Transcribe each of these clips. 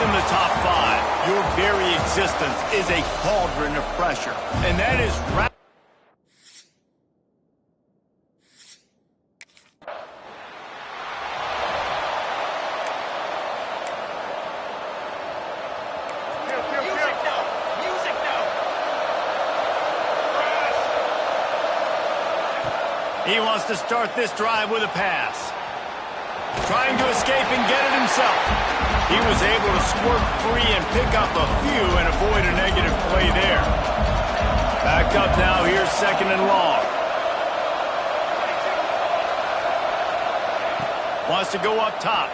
in the top 5, your very existence is a cauldron of pressure. And that is right. He wants to start this drive with a pass. Trying to escape and get it himself. He was able to squirt free and pick up a few and avoid a negative play there. Back up now. Here's 2nd and long. Wants to go up top.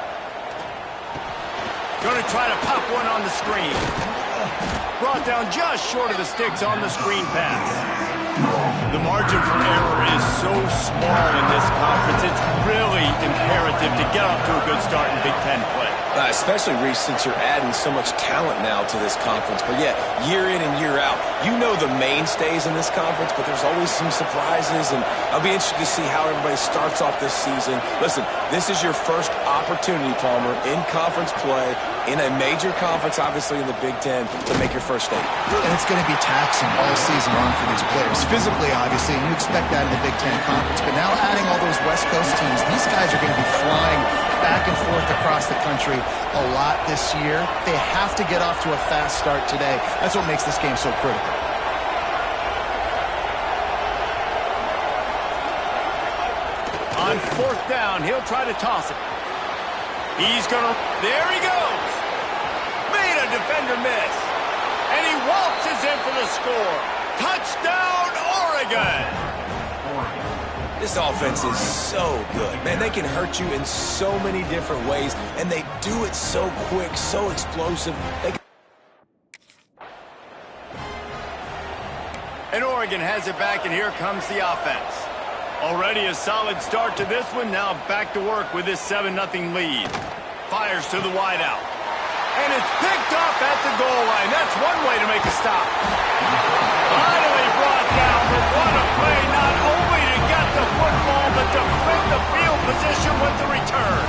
Going to try to pop one on the screen. Brought down just short of the sticks on the screen pass. The margin for error is so small in this conference, it's really imperative to get off to a good start in Big Ten play. Especially, Reese, since you're adding so much talent now to this conference. But yeah, year in and year out, you know the mainstays in this conference, but there's always some surprises, and I'll be interested to see how everybody starts off this season. Listen, this is your first opportunity, Palmer, in conference play, in a major conference, obviously in the Big Ten, to make your first statement. And it's going to be taxing all season long for these players. Physically, obviously, and you expect that in the Big Ten Conference. But now adding all those West Coast teams, these guys are going to be flying back and forth across the country a lot this year. They have to get off to a fast start today. That's what makes this game so critical. On 4th down, he'll try to toss it. He's going to... There he goes! Made a defender miss. And he waltzes in for the score. Touchdown, Oregon! This offense is so good. Man, they can hurt you in so many different ways, and they do it so quick, so explosive. And Oregon has it back, and here comes the offense. Already a solid start to this one. Now back to work with this 7-0 lead. Fires to the wideout. And it's picked off at the goal line. That's one way to make a stop. Finally brought down, but what a play, not only to get the football, but to flip the field position with the return.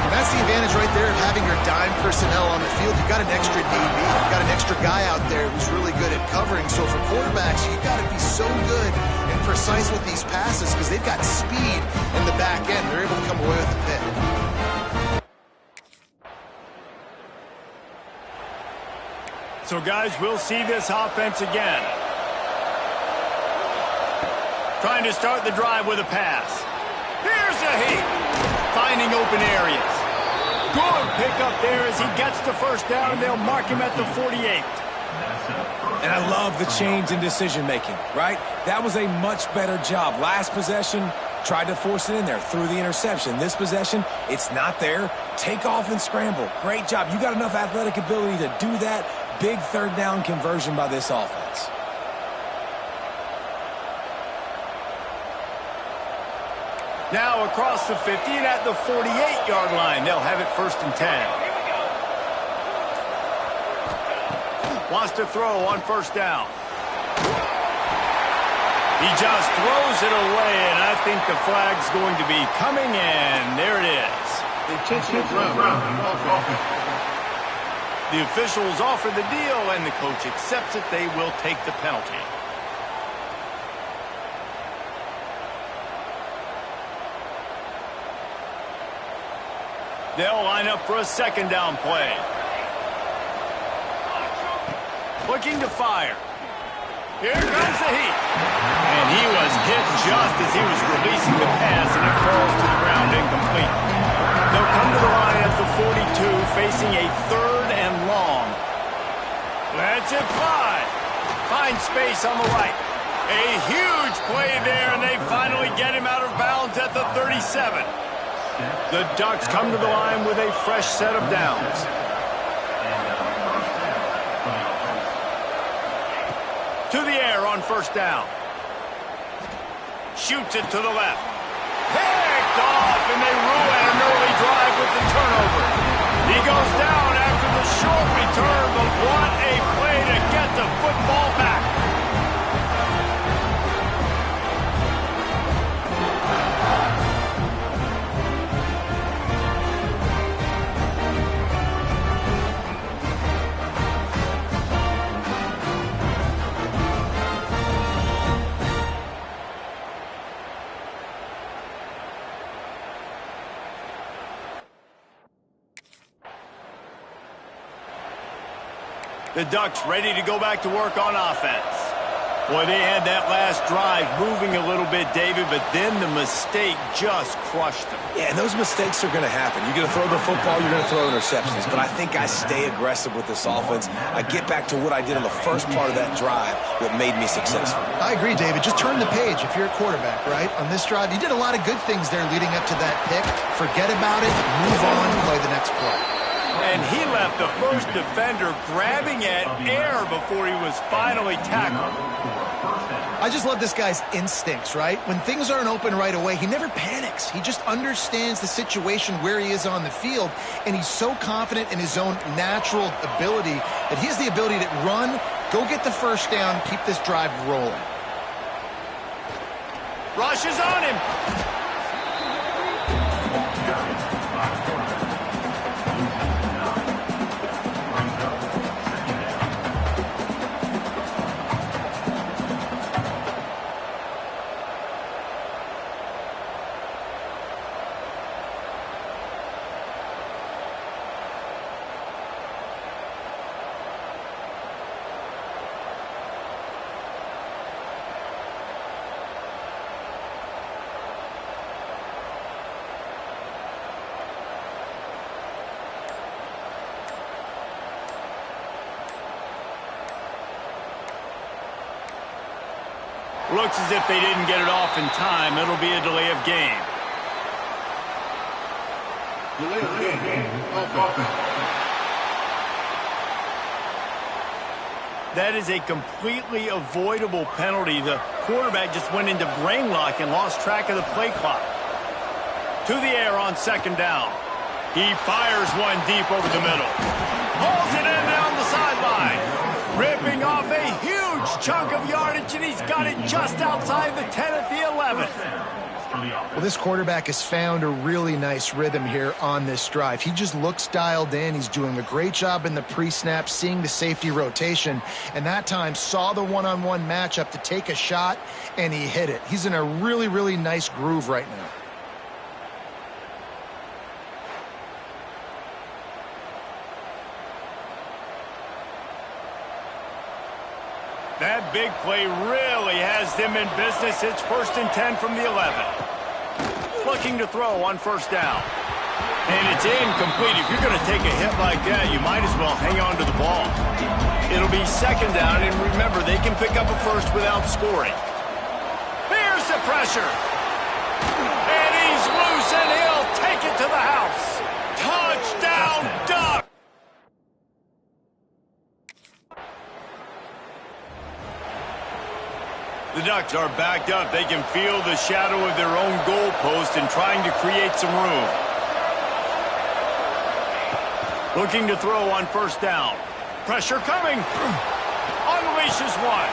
And that's the advantage right there of having your dime personnel on the field. You've got an extra DB. You've got an extra guy out there who's really good at covering. So for quarterbacks, you've got to be so good and precise with these passes because they've got speed in the back end. They're able to come away with a pick. So, guys, we'll see this offense again. Trying to start the drive with a pass. Here's a heat. Finding open areas. Good pickup there as he gets the first down, and they'll mark him at the 48. And I love the change in decision-making, right? That was a much better job. Last possession, tried to force it in there, threw the interception. This possession, it's not there. Take off and scramble. Great job. You got enough athletic ability to do that. Big 3rd down conversion by this offense. Now across the 50 and at the 48-yard line, they'll have it 1st and 10. Wants to throw on 1st down. He just throws it away, and I think the flag's going to be coming in. There it is. The officials offer the deal, and the coach accepts it. They will take the penalty. They'll line up for a 2nd down play. Looking to fire. Here comes the heat. And he was hit just as he was releasing the pass, and it falls to the ground incomplete. They'll come to the line at the 42, facing a 3rd and long. Lets it fly. Finds space on the right. A huge play there, and they finally get him out of bounds at the 37. The Ducks come to the line with a fresh set of downs. To the air on 1st down. Shoots it to the left. Picked off, and they ruin an early drive with the turnover. He goes down after the short return, but what a play to get the football back. The Ducks ready to go back to work on offense. Boy, they had that last drive moving a little bit, David, but then the mistake just crushed them. Yeah, and those mistakes are going to happen. You're going to throw the football, you're going to throw interceptions. But I think I stay aggressive with this offense. I get back to what I did on the first part of that drive, what made me successful. I agree, David. Just turn the page if you're a quarterback, right? On this drive, you did a lot of good things there leading up to that pick. Forget about it, move on, play the next play. And he left the first defender grabbing at air before he was finally tackled. I just love this guy's instincts, right? When things aren't open right away, he never panics. He just understands the situation where he is on the field, and he's so confident in his own natural ability that he has the ability to run, go get the first down, keep this drive rolling. Rush is on him. Looks as if they didn't get it off in time. It'll be a delay of game. That is a completely avoidable penalty. The quarterback just went into brain lock and lost track of the play clock. To the air on second down. He fires one deep over the middle. Hauls it in down the sideline. Ripping off a huge chunk of yardage, and he's got it just outside the 10 at the 11. Well, this quarterback has found a really nice rhythm here on this drive. He just looks dialed in. He's doing a great job in the pre-snap, seeing the safety rotation, and that time saw the one-on-one matchup to take a shot, and he hit it. He's in a really, really nice groove right now. That big play really has them in business. It's 1st and 10 from the 11. Looking to throw on first down. And it's incomplete. If you're going to take a hit like that, you might as well hang on to the ball. It'll be second down, and remember, they can pick up a first without scoring. Here's the pressure. And he's loose, and he'll take it to the house. Touchdown, Ducks! The Ducks are backed up. They can feel the shadow of their own goalpost and trying to create some room. Looking to throw on first down. Pressure coming. Unleashes one.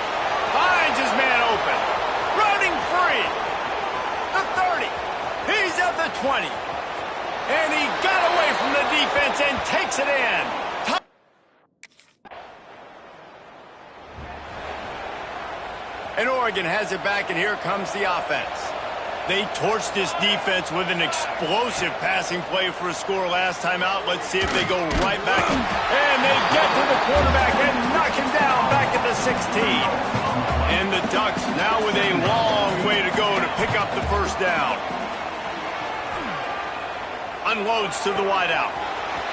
Finds his man open. Running free. The 30. He's at the 20. And he got away from the defense and takes it in. And Oregon has it back, and here comes the offense. They torched this defense with an explosive passing play for a score last time out. Let's see if they go right back. And they get to the quarterback and knock him down back at the 16. And the Ducks now with a long way to go to pick up the first down. Unloads to the wideout.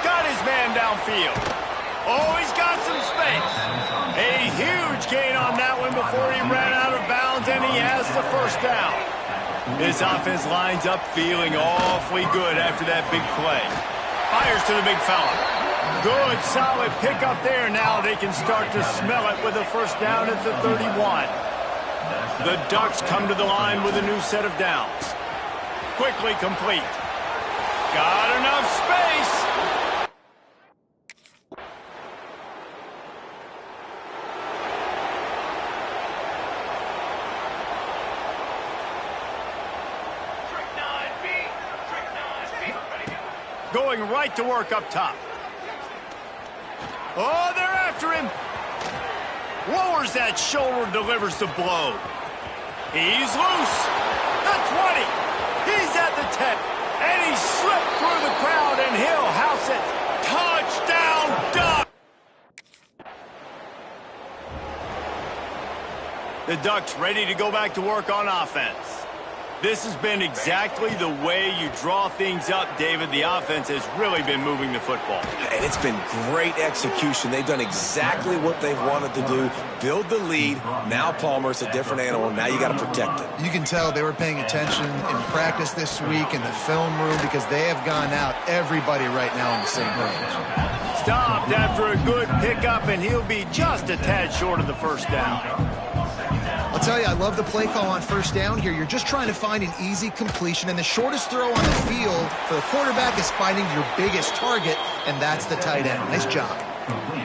Got his man downfield. Oh, he's got some space. A huge gain on that one before he ran out of bounds, and he has the first down. This offense lines up feeling awfully good after that big play. Fires to the big fella. Good, solid pickup there. Now they can start to smell it with a first down at the 31. The Ducks come to the line with a new set of downs. Quickly complete. Got enough space. Going right to work up top. Oh, they're after him. Lowers that shoulder, delivers the blow. He's loose. The 20. He's at the 10. And he slipped through the crowd, and he'll house it. Touchdown, Ducks. The Ducks ready to go back to work on offense. This has been exactly the way you draw things up, David. The offense has really been moving the football. And it's been great execution. They've done exactly what they've wanted to do. Build the lead. Now Palmer's a different animal. Now you got to protect it. You can tell they were paying attention in practice this week in the film room because they have gone out everybody right now on the same page. Stopped after a good pickup, and he'll be just a tad short of the first down. I'll tell you, I love the play call on first down here. You're just trying to find an easy completion, and the shortest throw on the field for the quarterback is finding your biggest target, and that's the tight end. Nice job.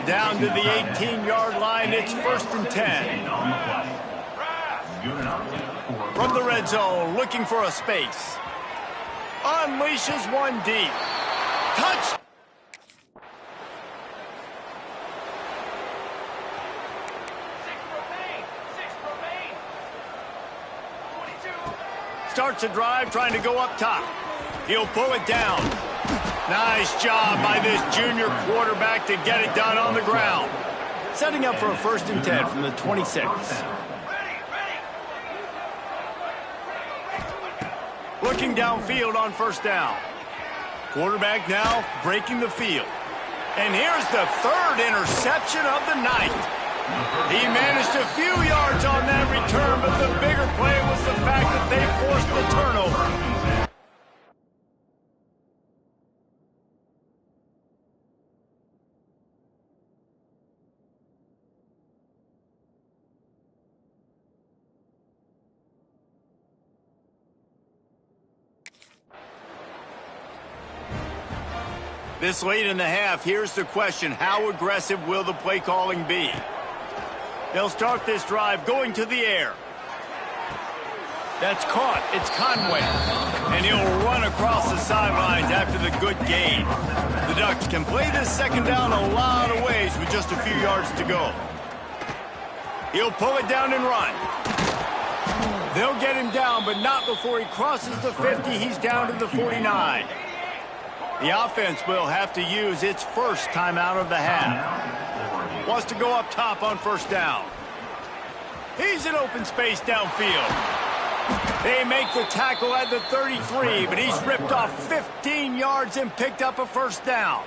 Down to the 18-yard line, it's 1st and 10. From the red zone, looking for a space. Unleashes one deep. Touch! Starts a drive trying to go up top. He'll pull it down. Nice job by this junior quarterback to get it done on the ground. Setting up for a 1st and 10 from the 26. Looking downfield on first down. Quarterback now breaking the field. And here's the 3rd interception of the night. He managed a few yards on that return, but the bigger play was the fact that they forced the turnover. This late in the half, here's the question: how aggressive will the play calling be? They'll start this drive going to the air. That's caught. It's Conway. And he'll run across the sidelines after the good gain. The Ducks can play this second down a lot of ways with just a few yards to go. He'll pull it down and run. They'll get him down, but not before he crosses the 50. He's down to the 49. The offense will have to use its first timeout of the half. Wants to go up top on first down. He's in open space downfield. They make the tackle at the 33, but he's ripped off 15 yards and picked up a first down.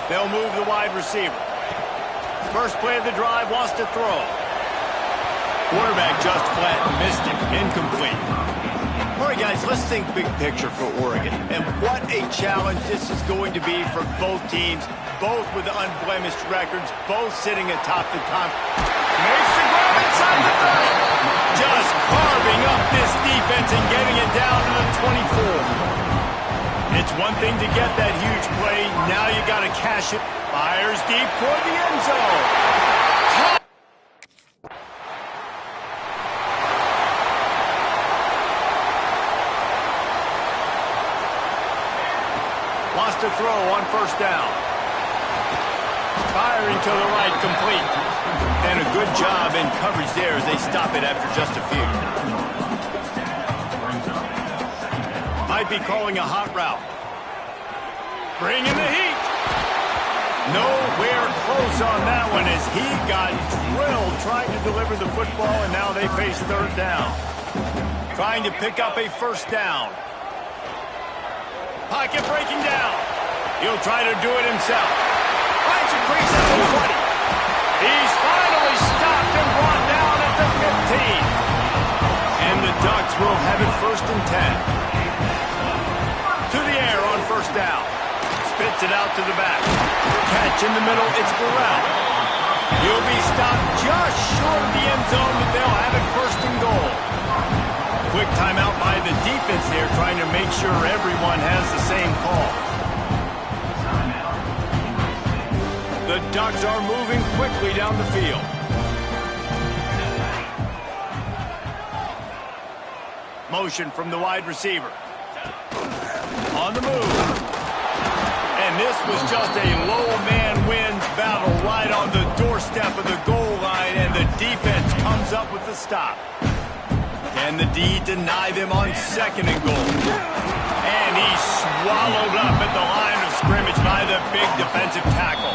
They'll move the wide receiver. First play of the drive, wants to throw. Quarterback just flat missed it. Incomplete. All right, guys, let's think big picture for Oregon. And what a challenge this is going to be for both teams, both with unblemished records, both sitting atop the conference. Makes the grab inside the 30. Just carving up this defense and getting it down to the 24. It's one thing to get that huge play. Now you got to cash it. Fires deep toward the end zone. Wants to throw on first down. Firing to the right, complete. And a good job in coverage there as they stop it after just a few. Might be calling a hot route. Bringing the heat. Nowhere close on that one as he got drilled trying to deliver the football, and now they face third down. Trying to pick up a first down. Pocket breaking down. He'll try to do it himself. Finds a crease at the 20. He's finally stopped and brought down at the 15. And the Ducks will have it first and 10. To the air on first down. Spits it out to the back. Catch in the middle, it's Burrell. He'll be stopped just short of the end zone, but they'll have it first and goal. Quick timeout by the defense there, trying to make sure everyone has the same call. The Ducks are moving quickly down the field. Motion from the wide receiver. On the move. And this was just a low man wins battle right on the doorstep of the goal line, and the defense comes up with the stop. Can the D deny them on second and goal? And he's swallowed up at the line of scrimmage by the big defensive tackle.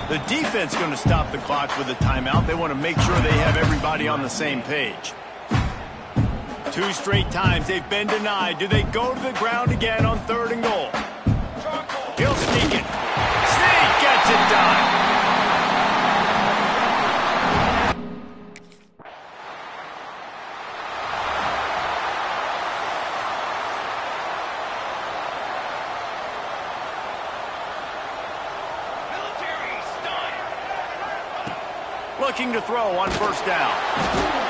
The defense going to stop the clock with a timeout. They want to make sure they have everybody on the same page. 2 straight times they've been denied. Do they go to the ground again on third and goal? He'll sneak it. Sneak gets it done. Looking to throw on first down.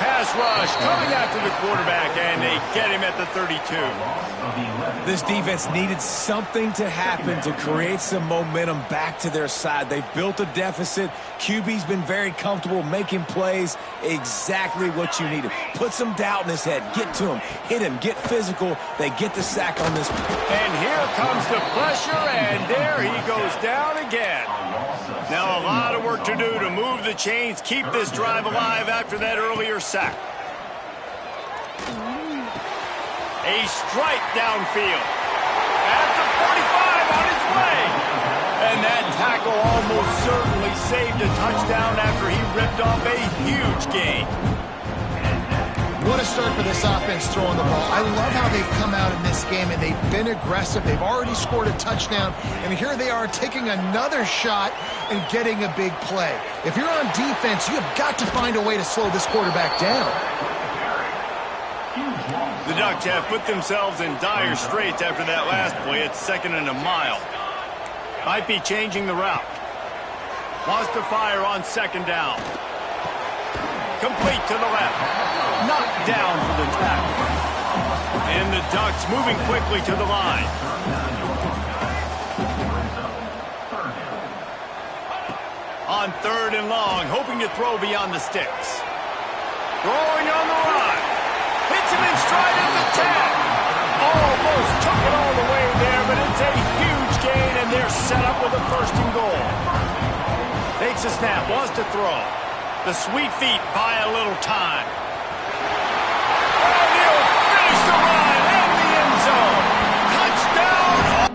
Pass rush coming after the quarterback, and they get him at the 32. This defense needed something to happen to create some momentum back to their side. They've built a deficit. QB's been very comfortable making plays. Exactly what you needed. Put some doubt in his head. Get to him. Hit him. Get physical. They get the sack on this. And here comes the pressure, and there he goes down again. Now a lot of work to do to move the chains, keep this drive alive after that earlier sack. A strike downfield. At the 45 on his way. And that tackle almost certainly saved a touchdown after he ripped off a huge gain. What a start for this offense throwing the ball. I love how they've come out in this game, and they've been aggressive. They've already scored a touchdown, and here they are taking another shot and getting a big play. If you're on defense, you have got to find a way to slow this quarterback down. The Ducks have put themselves in dire straits after that last play. It's second and a mile. Might be changing the route. Wants to fire on second down. Complete to the left. Knocked down for the tackle. And the Ducks moving quickly to the line. On third and long, hoping to throw beyond the sticks. Throwing on the run. Hits him in stride at the 10. Almost took it all the way there, but it's a huge gain, and they're set up with a first and goal. Takes a snap, wants to throw. The sweet feet buy a little time. And he'll finish the run in the end zone. Touchdown!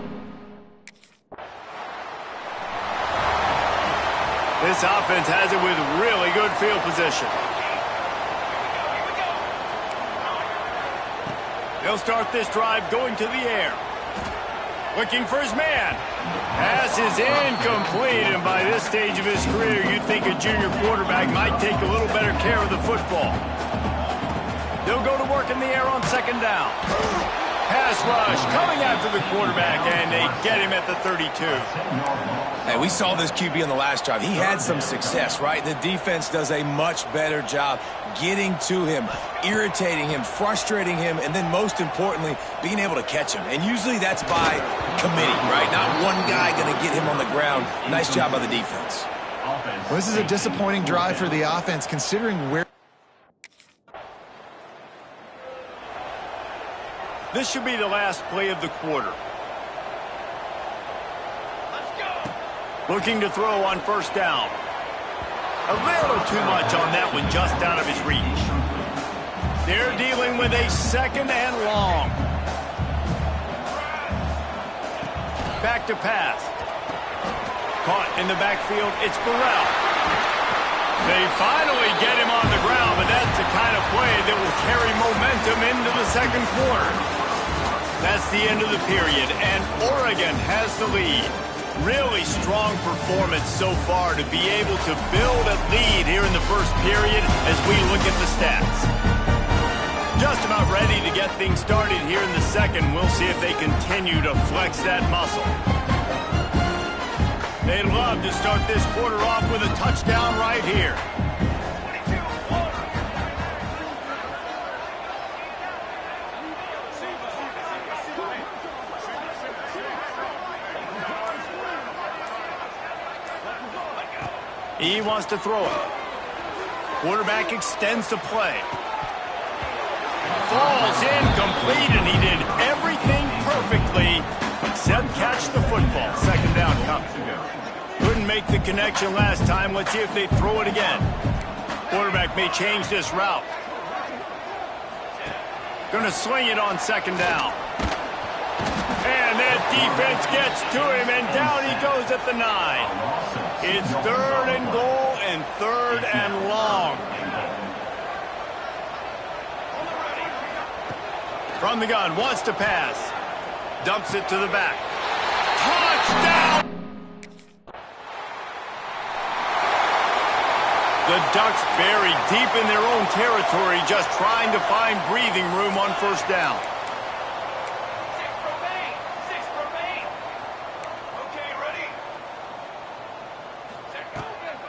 This offense has it with really good field position. They'll start this drive going to the air. Looking for his man. Pass is incomplete, and by this stage of his career, you'd think a junior quarterback might take a little better care of the football. They'll go to work in the air on second down. Pass rush coming after the quarterback, and they get him at the 32. Hey, we saw this QB on the last drive. He had some success, right? The defense does a much better job getting to him, irritating him, frustrating him, and then most importantly, being able to catch him. And usually that's by committee, right? Not one guy going to get him on the ground. Nice job by the defense. Well, this is a disappointing drive for the offense, considering where... This should be the last play of the quarter. Looking to throw on first down. A little too much on that one, just out of his reach. They're dealing with a second and long. Back to pass. Caught in the backfield, it's Burrell. They finally get him on the ground, but that's the kind of play that will carry momentum into the second quarter. That's the end of the period, and Oregon has the lead. Really strong performance so far to be able to build a lead here in the first period as we look at the stats. Just about ready to get things started here in the second. We'll see if they continue to flex that muscle. They'd love to start this quarter off with a touchdown right here. He wants to throw it. Quarterback extends the play. Falls incomplete, and he did everything perfectly except catch the football. Second down coming. Couldn't make the connection last time. Let's see if they throw it again. Quarterback may change this route. Gonna swing it on second down. And that defense gets to him, and down he goes at the 9. It's third and goal and third and long. From the gun, wants to pass. Dumps it to the back. Touchdown! The Ducks buried deep in their own territory, just trying to find breathing room on first down.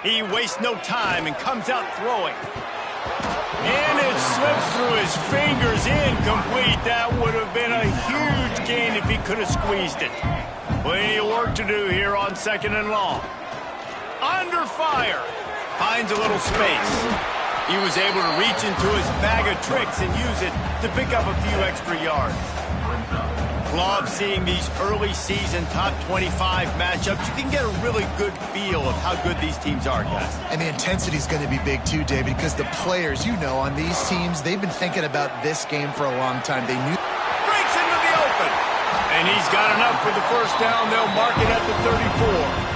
He wastes no time and comes out throwing. And it slips through his fingers, incomplete. That would have been a huge gain if he could have squeezed it. Plenty of work to do here on second and long. Under fire. Finds a little space. He was able to reach into his bag of tricks and use it to pick up a few extra yards. Love seeing these early season top 25 matchups. You can get a really good feel of how good these teams are, guys. And the intensity is going to be big too, David, because the players, you know, on these teams, they've been thinking about this game for a long time. They knew. Breaks into the open. And he's got enough for the first down. They'll mark it at the 34.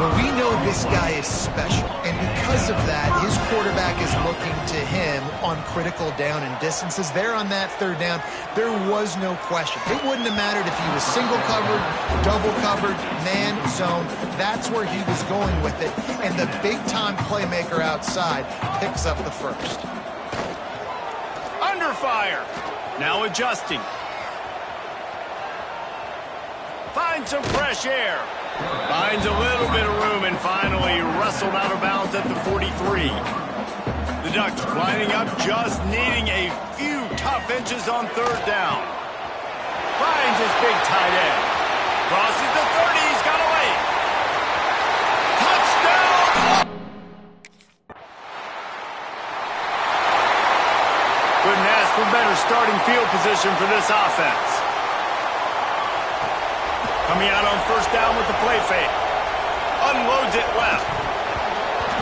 Well, we know this guy is special, and because of that, his quarterback is looking to him on critical down and distances. There on that third down, there was no question. It wouldn't have mattered if he was single covered, double covered, man, zone. That's where he was going with it, and the big-time playmaker outside picks up the first. Under fire. Now adjusting. Finds some fresh air. Finds a little bit of room and finally wrestled out of bounds at the 43. The Ducks lining up, just needing a few tough inches on third down. Finds his big tight end. Crosses the 30, he's got away. Touchdown! Couldn't ask for better starting field position for this offense. Coming out on first down with the play fake. Unloads it left.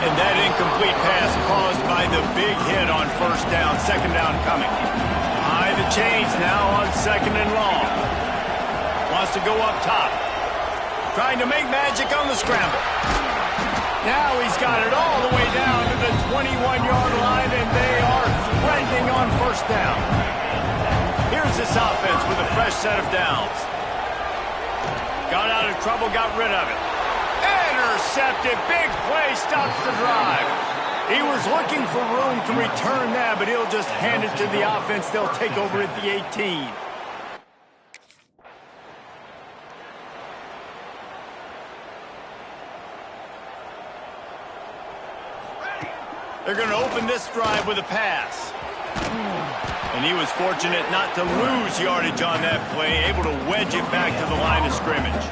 And that incomplete pass caused by the big hit on first down. Second down coming. High the chains now on second and long. Wants to go up top. Trying to make magic on the scramble. Now he's got it all the way down to the 21-yard line, and they are threatening on first down. Here's this offense with a fresh set of downs. Got out of trouble, got rid of it. Intercepted. Big play, stops the drive. He was looking for room to return that, but he'll just hand it to the offense. They'll take over at the 18. They're going to open this drive with a pass. And he was fortunate not to lose yardage on that play, able to wedge it back to the line of scrimmage.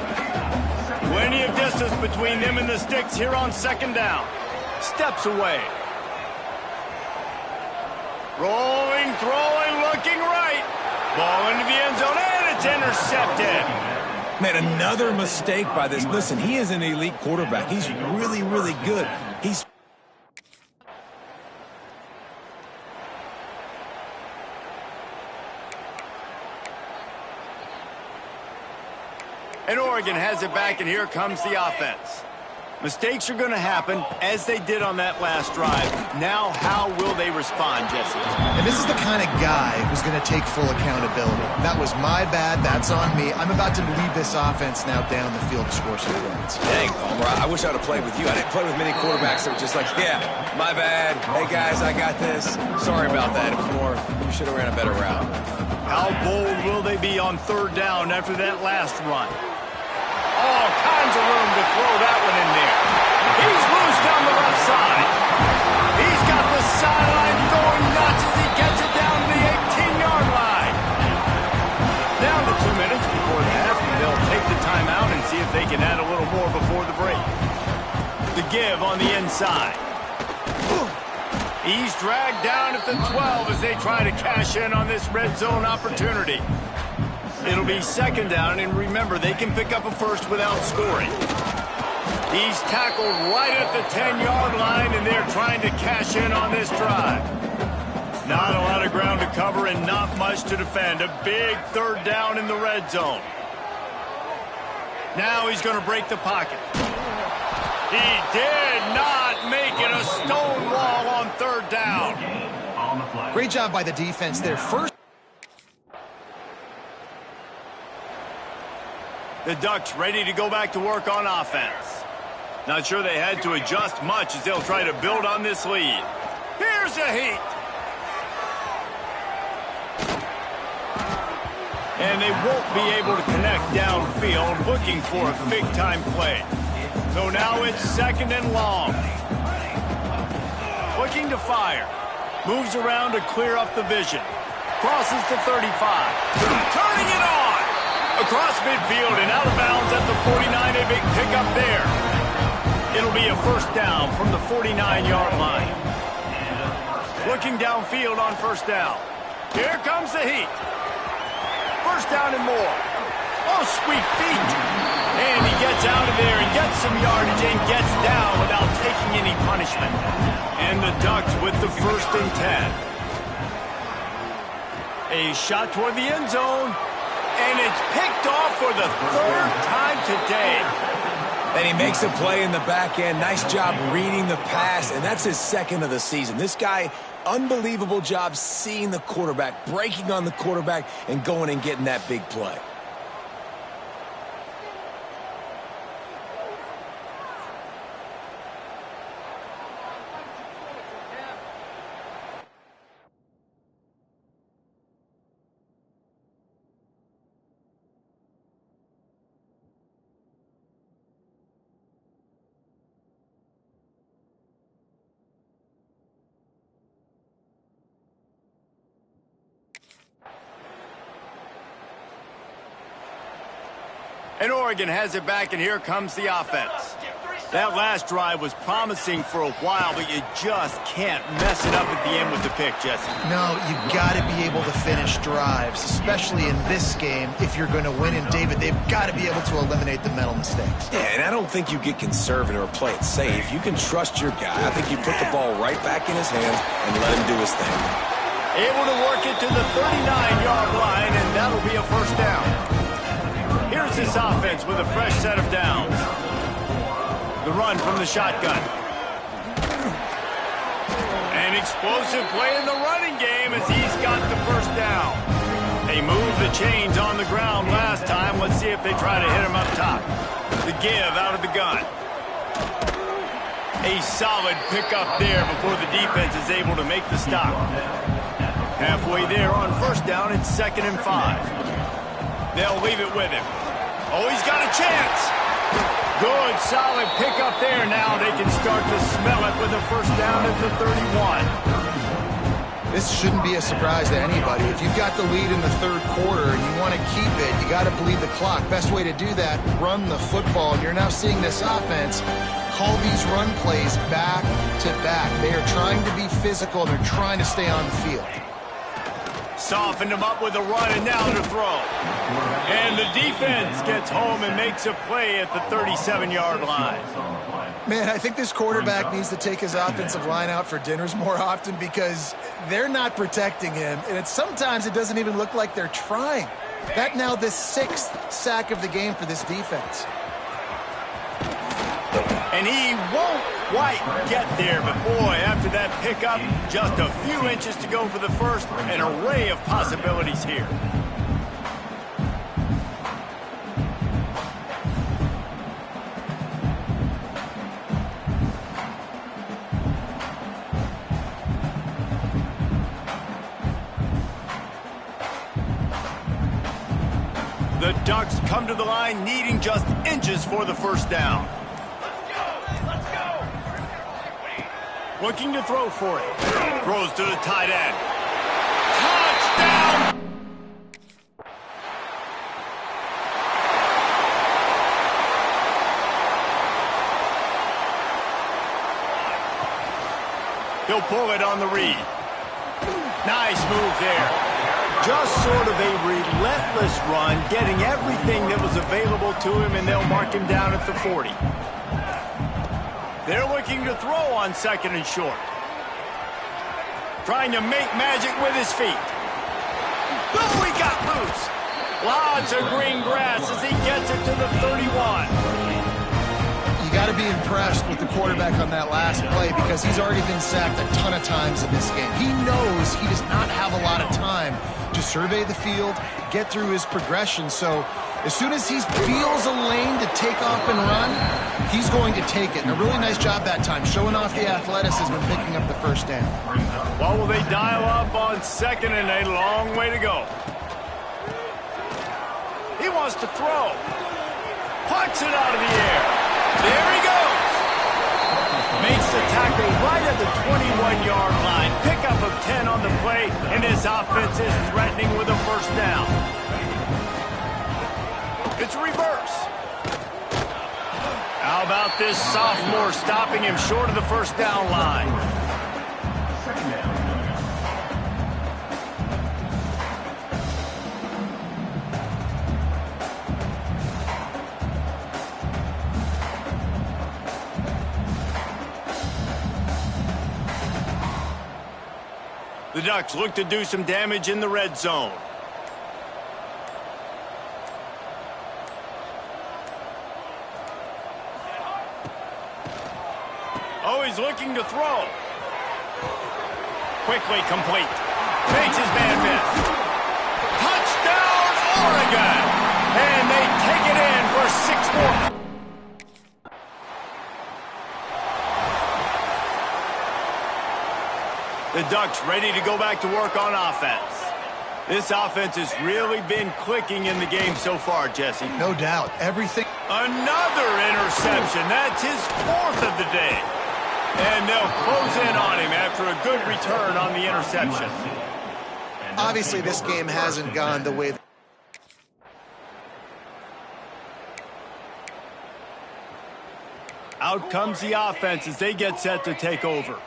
Plenty of distance between them and the sticks here on second down. Steps away. Rolling, throwing, looking right. Ball into the end zone, and it's intercepted. Man, another mistake by this. Listen, he is an elite quarterback. He's really, really good. He's... And Oregon has it back, and here comes the offense. Mistakes are going to happen, as they did on that last drive. Now, how will they respond, Jesse? And this is the kind of guy who's going to take full accountability. That was my bad. That's on me. I'm about to lead this offense now down the field to score some points. Dang, Palmer, I wish I would have played with you. I didn't play with many quarterbacks that were just like, yeah, my bad. Hey, guys, I got this. Sorry about that. It was more, you should have ran a better route. How bold will they be on third down after that last run? All kinds of room to throw that one in there. He's loose down the left side. He's got the sideline going nuts as he gets it down to the 18-yard line. Down to 2 minutes before the half, and they'll take the timeout and see if they can add a little more before the break. The give on the inside. He's dragged down at the 12 as they try to cash in on this red zone opportunity. It'll be second down, and remember, they can pick up a first without scoring. He's tackled right at the 10-yard line, and they're trying to cash in on this drive. Not a lot of ground to cover and not much to defend. A big third down in the red zone. Now he's going to break the pocket. He did not make it a stone wall on third down. Great job by the defense there. First. The Ducks ready to go back to work on offense. Not sure they had to adjust much as they'll try to build on this lead. Here's a heat. And they won't be able to connect downfield, looking for a big-time play. So now it's second and long. Looking to fire. Moves around to clear up the vision. Crosses to 35. Turning it on. Across midfield and out of bounds at the 49, a big pickup there. It'll be a first down from the 49-yard line. Looking downfield on first down. Here comes the heat. First down and more. Oh, sweet feet. And he gets out of there and gets some yardage and gets down without taking any punishment. And the Ducks with the first and 10. A shot toward the end zone. And it's picked off for the third time today. And he makes a play in the back end. Nice job reading the pass, and that's his second of the season. This guy, unbelievable job seeing the quarterback, breaking on the quarterback, and going and getting that big play. And Oregon has it back, and here comes the offense. That last drive was promising for a while, but you just can't mess it up at the end with the pick, Jesse. No, you got to be able to finish drives, especially in this game. If you're going to win, and David, they've got to be able to eliminate the mental mistakes. Yeah, and I don't think you get conservative or play it safe. You can trust your guy. I think you put the ball right back in his hands and let him do his thing. Able to work it to the 39-yard line, and that'll be a first down. Here's this offense with a fresh set of downs. The run from the shotgun. An explosive play in the running game as he's got the first down. They moved the chains on the ground last time. Let's see if they try to hit him up top. The give out of the gun. A solid pickup there before the defense is able to make the stop. Halfway there on first down, it's 2nd and 5. They'll leave it with him. Oh, he's got a chance. Good, solid pickup there. Now they can start to smell it with a first down at the 31. This shouldn't be a surprise to anybody. If you've got the lead in the third quarter and you want to keep it, you got to bleed the clock. Best way to do that, run the football. And you're now seeing this offense call these run plays back to back. They are trying to be physical, and they're trying to stay on the field. Softened him up with a run, and now to throw. And the defense gets home and makes a play at the 37-yard line. Man, I think this quarterback needs to take his offensive line out for dinners more often because they're not protecting him. And sometimes it doesn't even look like they're trying. That now the 6th sack of the game for this defense. And he won't quite get there, but boy, after that pickup, just a few inches to go for the first. An array of possibilities here. The Ducks come to the line needing just inches for the first down. Looking to throw for it. Throws to the tight end. Touchdown! He'll pull it on the read. Nice move there. Just sort of a relentless run, getting everything that was available to him, and they'll mark him down at the 40. They're looking to throw on 2nd and short. Trying to make magic with his feet. Oh, he got loose. Lots of green grass as he gets it to the 31. You got to be impressed with the quarterback on that last play because he's already been sacked a ton of times in this game. He knows he does not have a lot of time to survey the field, get through his progression. So as soon as he feels a lane to take off and run, he's going to take it. And a really nice job that time, showing off the athleticism and picking up the first down. Well, will they dial up on 2nd and a long way to go? He wants to throw. Puts it out of the air. There he goes. Makes the tackle right at the 21-yard line. Pickup of 10 on the play, and his offense is threatening with a first down. It's a reverse. How about this sophomore stopping him short of the first down line? The Ducks look to do some damage in the red zone. Oh, he's looking to throw. Quickly complete. Makes his man miss. Touchdown, Oregon! And they take it in for 6 more. The Ducks ready to go back to work on offense. This offense has really been clicking in the game so far, Jesse. No doubt. Everything. Another interception. That's his 4th of the day. And they'll close in on him after a good return on the interception. Obviously, this game hasn't gone the way. Out comes the offense as they get set to take over.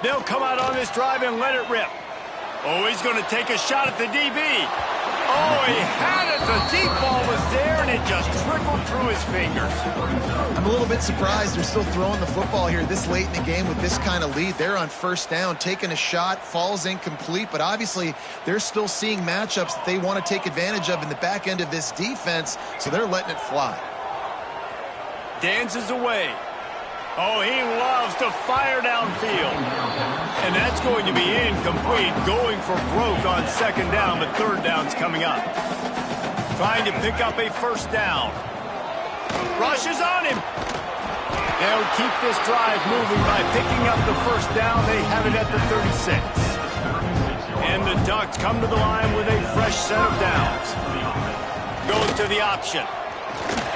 They'll come out on this drive and let it rip. Oh, he's going to take a shot at the DB. Oh, he had it. The deep ball was there, and it just trickled through his fingers. I'm a little bit surprised they're still throwing the football here this late in the game with this kind of lead. They're on first down, taking a shot, falls incomplete, but obviously they're still seeing matchups that they want to take advantage of in the back end of this defense, so they're letting it fly. Dances away. Oh, he loves to fire downfield. And that's going to be incomplete, going for broke on second down, but third down's coming up. Trying to pick up a first down. Rushes on him. They'll keep this drive moving by picking up the first down. They have it at the 36. And the Ducks come to the line with a fresh set of downs. Goes to the option.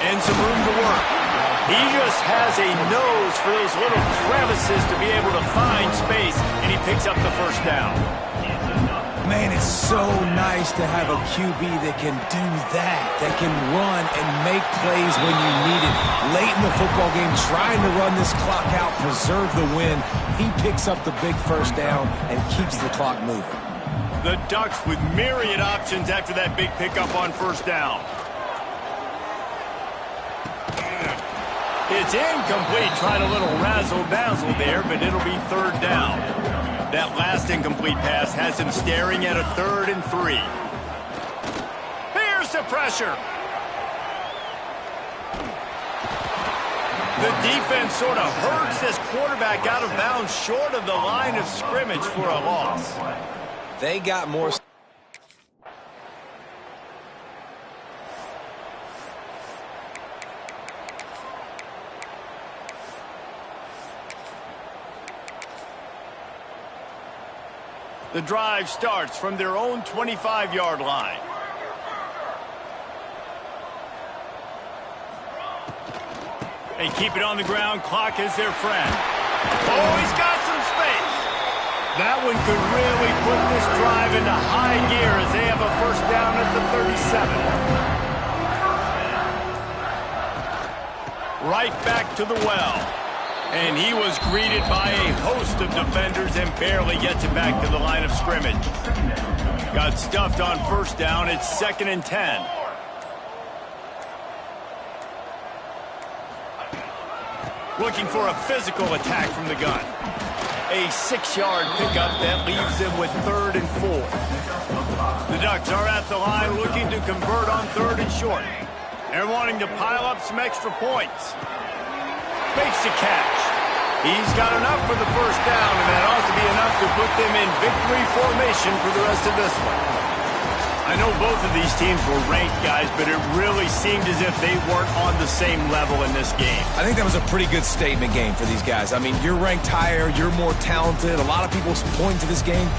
And some room to work. He just has a nose for those little crevices to be able to find space, and he picks up the first down. Man, it's so nice to have a QB that can do that can run and make plays when you need it. Late in the football game, trying to run this clock out, preserve the win. He picks up the big first down and keeps the clock moving. The Ducks with myriad options after that big pickup on first down. It's incomplete, trying a little razzle-dazzle there, but it'll be third down. That last incomplete pass has him staring at a 3rd and 3. Here's the pressure. The defense sort of hurts this quarterback out of bounds short of the line of scrimmage for a loss. They got more. The drive starts from their own 25-yard line. They keep it on the ground. Clock is their friend. Oh, he's got some space. That one could really put this drive into high gear as they have a first down at the 37. Right back to the well. And he was greeted by a host of defenders and barely gets it back to the line of scrimmage. Got stuffed on first down. It's 2nd and 10. Looking for a physical attack from the gun. A 6-yard pickup that leaves them with 3rd and 4. The Ducks are at the line looking to convert on 3rd and short. They're wanting to pile up some extra points. Makes the catch. He's got enough for the first down, and that ought to be enough to put them in victory formation for the rest of this one. I know both of these teams were ranked, guys, but it really seemed as if they weren't on the same level in this game. I think that was a pretty good statement game for these guys. I mean, you're ranked higher, you're more talented. A lot of people point to this game.